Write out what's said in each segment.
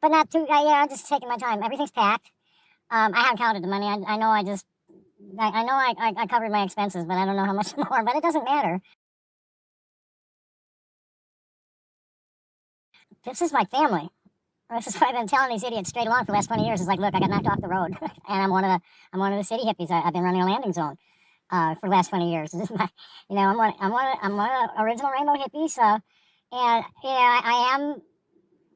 but not too. Yeah, I'm just taking my time. Everything's packed. I haven't counted the money. I know I covered my expenses, but I don't know how much more. But it doesn't matter. This is my family. This is what I've been telling these idiots straight along for the last 20 years. It's like, look, I got knocked off the road, and I'm one of the city hippies. I've been running a landing zone for the last 20 years. This is my, I'm one of the original rainbow hippies. And I am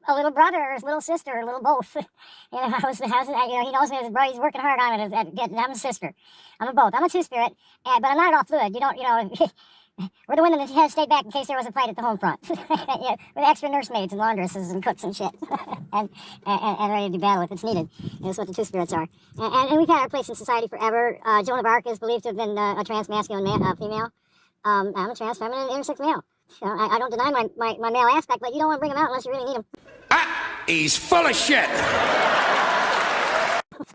a little brother, or a little sister, or a little both. He knows me as his brother. He's working hard on it. I'm a sister. I'm a both. I'm a two-spirit, but I'm not at all fluid. We're the women that stayed back in case there was a fight at the home front. We're the extra nursemaids and laundresses and cooks and shit, and ready to do battle if it's needed. That's what the two-spirits are. And we've had our place in society forever. Joan of Arc is believed to have been a trans-masculine female. I'm a trans-feminine intersex male. I don't deny my male aspect, but you don't want to bring them out unless you really need them. He's full of shit.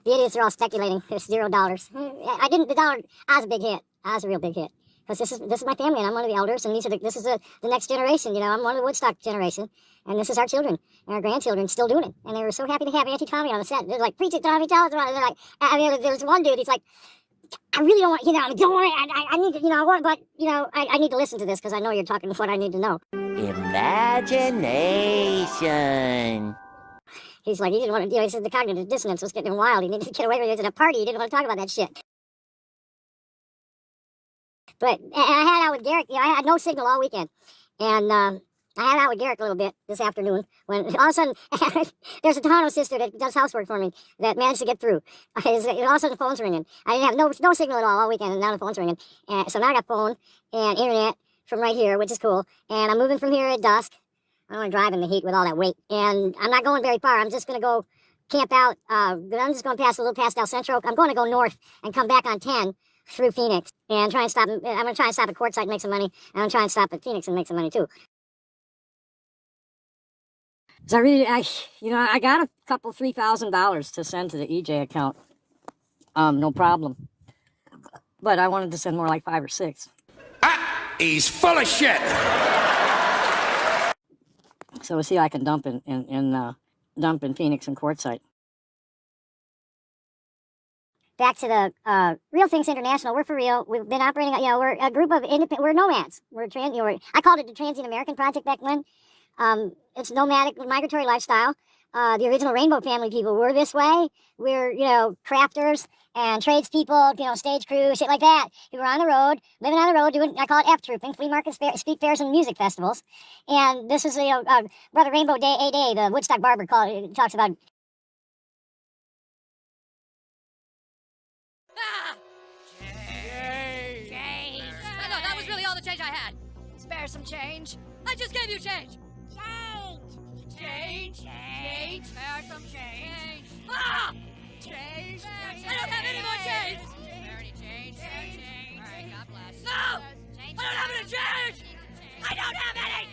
The idiots are all speculating. There's $0. The dollar. I was a big hit. I was a real big hit. Because this is my family, and I'm one of the elders, and this is the next generation. I'm one of the Woodstock generation, and this is our children and our grandchildren still doing it. And they were so happy to have Auntie Tommy on the set. They're like, preach it, Tommy, tell us about it. And they're like, there's one dude. He's like, I really don't want, I need to, I need to listen to this because I know you're talking what I need to know. Imagination. He's like, he didn't want to, he said the cognitive dissonance was getting wild. He needed to get away from it. He was at a party. He didn't want to talk about that shit. But I had out with Garrick. I had no signal all weekend. And I had out with Garrick a little bit this afternoon when all of a sudden there's a Tejano sister that does housework for me that managed to get through. All of a sudden the phone's ringing. I didn't have no signal at all weekend, and now the phone's ringing. So now I got phone and internet from right here, which is cool. And I'm moving from here at dusk. I don't want to drive in the heat with all that weight. And I'm not going very far. I'm just going to go camp out. I'm just going to pass a little past El Centro. I'm going to go north and come back on 10 through Phoenix and try and stop. I'm going to try and stop at Quartzsite and make some money. And I'm going to try and stop at Phoenix and make some money too. So I got a couple $3,000 to send to the EJ account. No problem. But I wanted to send more like 5 or 6. He's full of shit. So we'll see if I can dump in Phoenix and Quartzsite. Back to the Real Things International. We're for real. We've been operating. We're a group of independent. We're nomads. I called it the Transient American Project back when. It's nomadic, migratory lifestyle. The original Rainbow Family people were this way. We're crafters and tradespeople. Stage crew, shit like that. We were on the road, living on the road, doing. I call it F-trooping, flea markets, street fairs, and music festivals. And this is Brother Rainbow Day, A-Day. The Woodstock barber talks about. No, that was really all the change I had. Spare some change. I just gave you change. Change. Spare some change. Change. I don't have any more change. Spare any change. All right, God bless. No! I don't have any change! I don't have any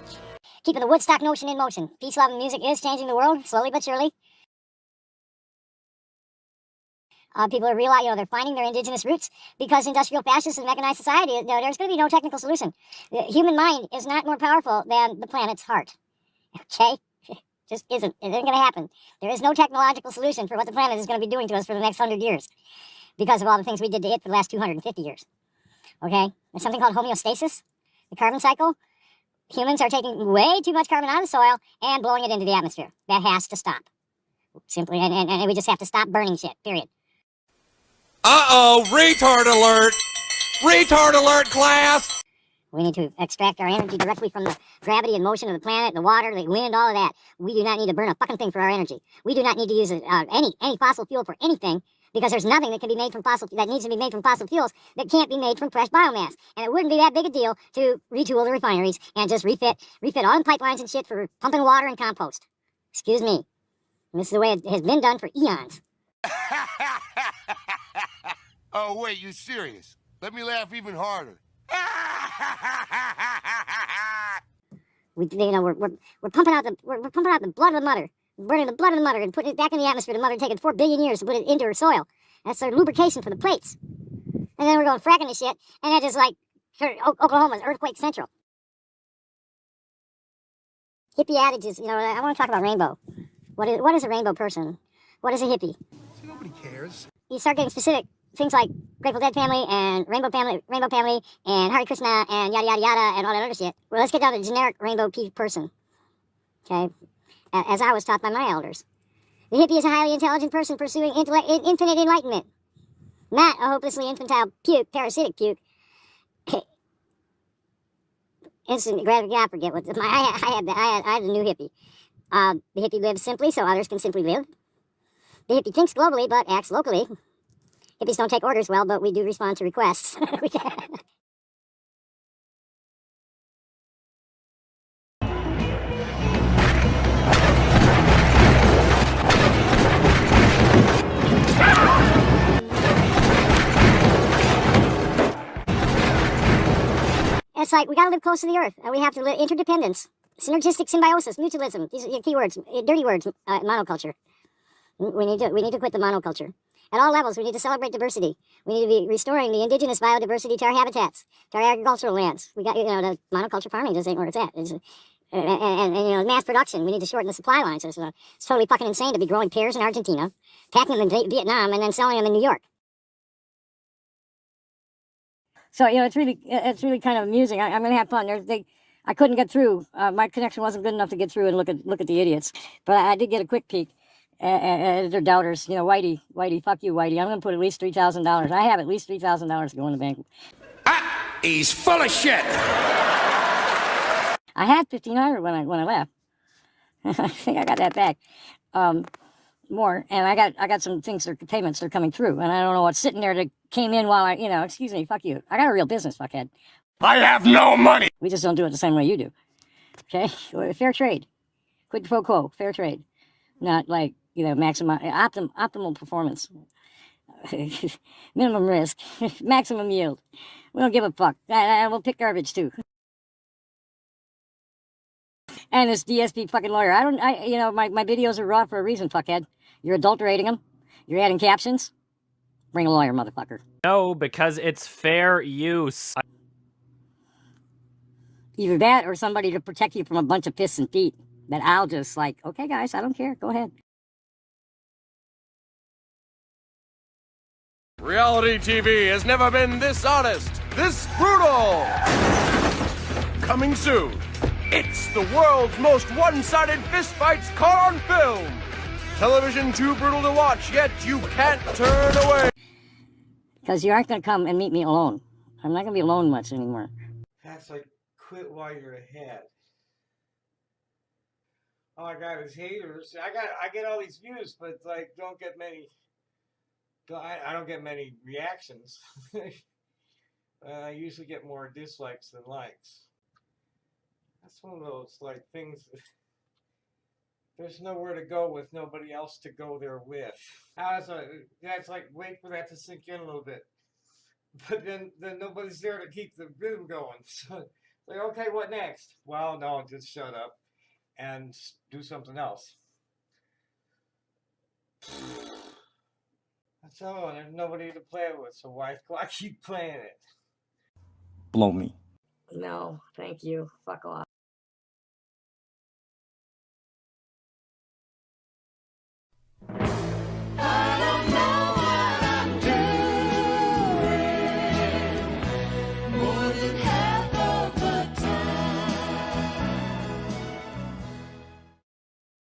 change! Keeping the Woodstock notion in motion. Peace, love, and music is changing the world, slowly but surely. People are realizing, they're finding their indigenous roots because industrial fascist and mechanized society, there's going to be no technical solution. The human mind is not more powerful than the planet's heart. Okay? Just isn't. It isn't going to happen. There is no technological solution for what the planet is going to be doing to us for the next 100 years because of all the things we did to it for the last 250 years. Okay? There's something called homeostasis, the carbon cycle. Humans are taking way too much carbon out of the soil and blowing it into the atmosphere. That has to stop. Simply, and we just have to stop burning shit, period. Uh-oh, retard alert! Retard alert, class! We need to extract our energy directly from the gravity and motion of the planet, the water, the wind, all of that. We do not need to burn a fucking thing for our energy. We do not need to use any fossil fuel for anything because there's nothing that can be made from that needs to be made from fossil fuels that can't be made from fresh biomass. And it wouldn't be that big a deal to retool the refineries and just refit all the pipelines and shit for pumping water and compost. Excuse me. And this is the way it has been done for eons. Oh, wait, you serious? Let me laugh even harder. We're pumping out the blood of the mother, burning the blood of the mother and putting it back in the atmosphere. The mother taking 4 billion years to put it into her soil. That's our lubrication for the plates. And then we're going fracking the shit, and that is like Oklahoma's earthquake central. hippie adages. You know, I want to talk about rainbow. What is a rainbow person? What is a hippie? Nobody cares. You start getting specific things like Grateful Dead family and Rainbow family, and Hare Krishna and yada yada yada and all that other shit. Well, let's get down to generic rainbow person. Okay, as I was taught by my elders, the hippie is a highly intelligent person pursuing infinite enlightenment, not a hopelessly infantile puke, parasitic puke. Instant gratification. I forget what I had a new hippie. The hippie lives simply so others can simply live. The hippie thinks globally but acts locally. Hippies don't take orders well, but we do respond to requests. It's like we gotta live close to the earth, and we have to live interdependence, synergistic symbiosis, mutualism. These are key words, dirty words. Monoculture. We need to quit the monoculture. At all levels, we need to celebrate diversity. We need to be restoring the indigenous biodiversity to our habitats, to our agricultural lands. We got, the monoculture farming just ain't where it's at. And mass production. We need to shorten the supply lines. It's totally fucking insane to be growing pears in Argentina, packing them in Vietnam, and then selling them in New York. So it's really kind of amusing. I'm gonna have fun. I couldn't get through. My connection wasn't good enough to get through and look at the idiots. But I did get a quick peek at their doubters. Whitey, fuck you, Whitey. I'm gonna put at least $3,000. I have at least $3,000 to go in the bank. He's full of shit. I had 1,500 when I left. I think I got that back. More, and I got some payments that are coming through, and I don't know what's sitting there that came in while excuse me, fuck you. I got a real business, fuckhead. I have no money. We just don't do it the same way you do. Okay? Fair trade. Quid pro quo. Fair trade. Not like, optimal performance. Minimum risk. Maximum yield. We don't give a fuck. We'll pick garbage too. And this DSP fucking lawyer. My videos are raw for a reason, fuckhead. You're adulterating them. You're adding captions. Bring a lawyer, motherfucker. No, because it's fair use. Either that or somebody to protect you from a bunch of fists and feet. That I'll just okay, guys, I don't care. Go ahead. Reality TV has never been this honest, this brutal. Coming soon. It's the world's most one-sided fistfights caught on film. Television too brutal to watch, yet you can't turn away. Because you aren't going to come and meet me alone. I'm not going to be alone much anymore. That's like, quit while you're ahead. All I got is haters. I get all these views, but don't get many. I don't get many reactions. I usually get more dislikes than likes. That's one of those things. There's nowhere to go with nobody else to go there with. That's wait for that to sink in a little bit. But then nobody's there to keep the rhythm going. So okay, what next? Well, no, just shut up and do something else. That's all. There's nobody to play with, so why keep playing it? Blow me. No, thank you. Fuck off.